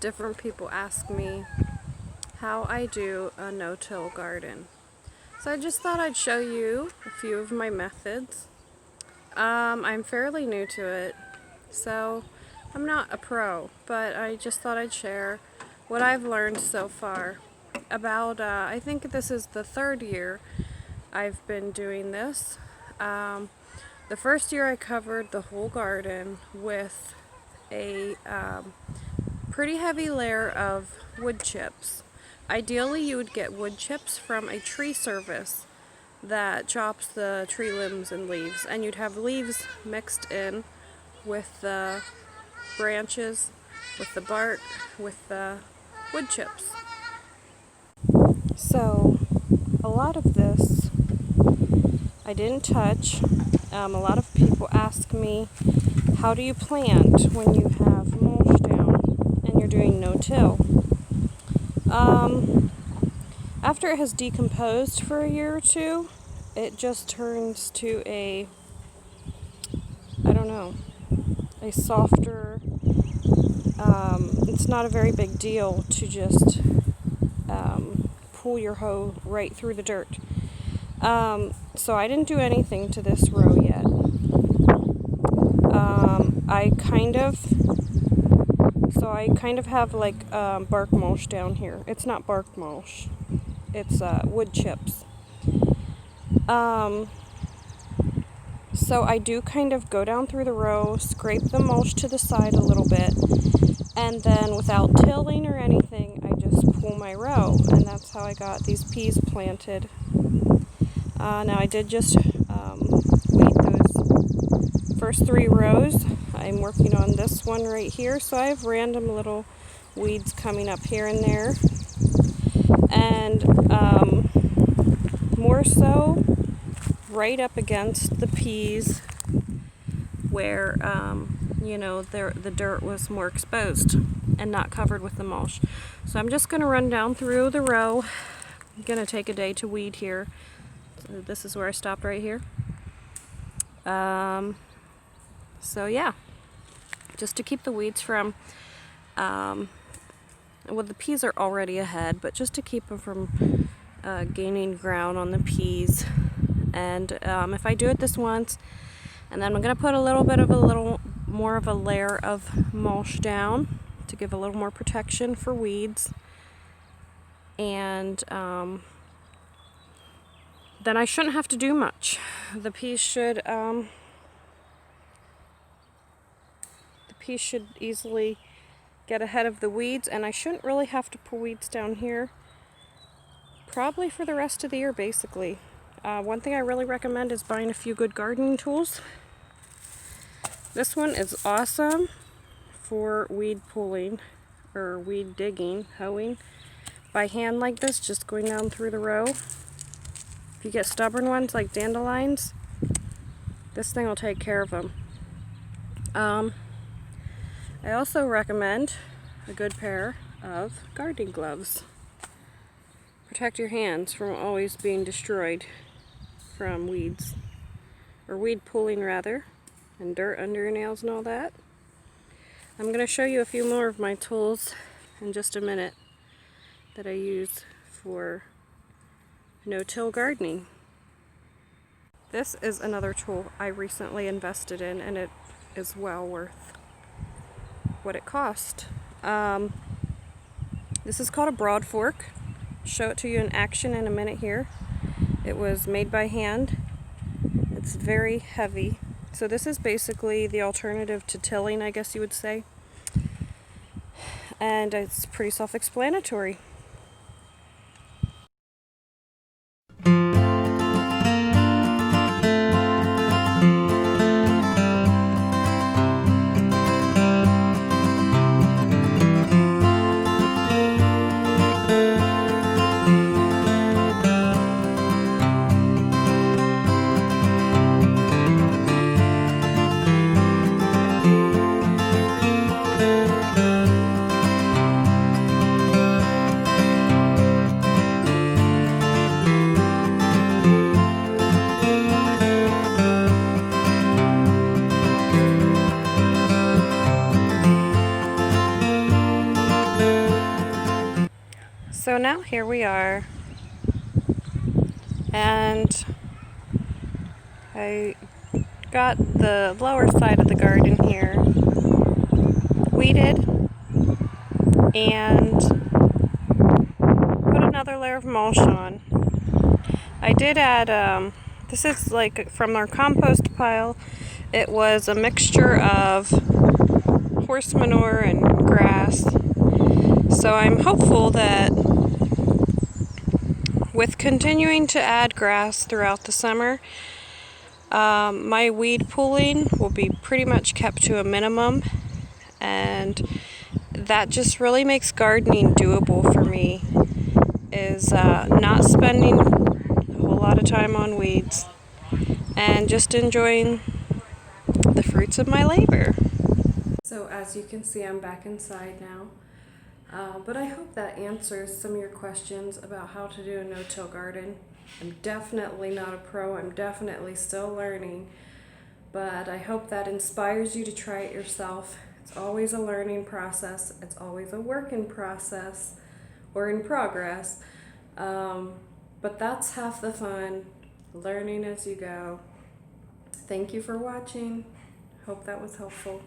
different people ask me how I do a no-till garden. So I just thought I'd show you a few of my methods. I'm fairly new to it, so I'm not a pro, but I just thought I'd share what I've learned so far. I think this is the third year I've been doing this. The first year I covered the whole garden with a pretty heavy layer of wood chips. Ideally, you would get wood chips from a tree service that chops the tree limbs and leaves, and you'd have leaves mixed in with the branches, with the bark, with the wood chips. So a lot of this I didn't touch. A lot of people ask me, how do you plant when you have mulch down and you're doing no-till? After it has decomposed for a year or two, it just turns to a softer, it's not a very big deal to just pull your hoe right through the dirt. So I didn't do anything to this row yet. I kind of have like bark mulch down here. It's not bark mulch. It's wood chips. So I do kind of go down through the row, scrape the mulch to the side a little bit, and then without tilling or anything, I just pull my row, and that's how I got these peas planted. Now I did just weed those first 3 rows. I'm working on this one right here, so I have random little weeds coming up here and there. And more so right up against the peas where the dirt was more exposed and not covered with the mulch. So I'm just going to run down through the row. I'm going to take a day to weed here. So this is where I stopped right here. So yeah, just to keep the weeds from the peas are already ahead, but just to keep them from gaining ground on the peas. And if I do it this once, and then I'm going to put a little more of a layer of mulch down to give a little more protection for weeds. And then I shouldn't have to do much. The peas should easily get ahead of the weeds, and I shouldn't really have to pull weeds down here probably for the rest of the year, basically. One thing I really recommend is buying a few good gardening tools. This one is awesome for weed pulling or weed digging, hoeing by hand like this, just going down through the row. If you get stubborn ones like dandelions, this thing will take care of them. I also recommend a good pair of gardening gloves. Protect your hands from always being destroyed from weeds, or weed pulling rather, and dirt under your nails and all that. I'm going to show you a few more of my tools in just a minute that I use for no-till gardening. This is another tool I recently invested in, and it is well worth what it cost. This is called a broad fork. I'll show it to you in action in a minute here. It was made by hand. It's very heavy. So this is basically the alternative to tilling, I guess you would say. And it's pretty self-explanatory. here we are. And I got the lower side of the garden here weeded and put another layer of mulch on. I did add, this is like from our compost pile. It was a mixture of horse manure and grass. So I'm hopeful that with continuing to add grass throughout the summer, my weed pulling will be pretty much kept to a minimum, and that just really makes gardening doable for me, is not spending a whole lot of time on weeds and just enjoying the fruits of my labor. So as you can see, I'm back inside now. But I hope that answers some of your questions about how to do a no-till garden. I'm definitely not a pro. I'm definitely still learning. But I hope that inspires you to try it yourself. It's always a learning process. It's always a work in process or in progress. But that's half the fun, learning as you go. Thank you for watching. Hope that was helpful.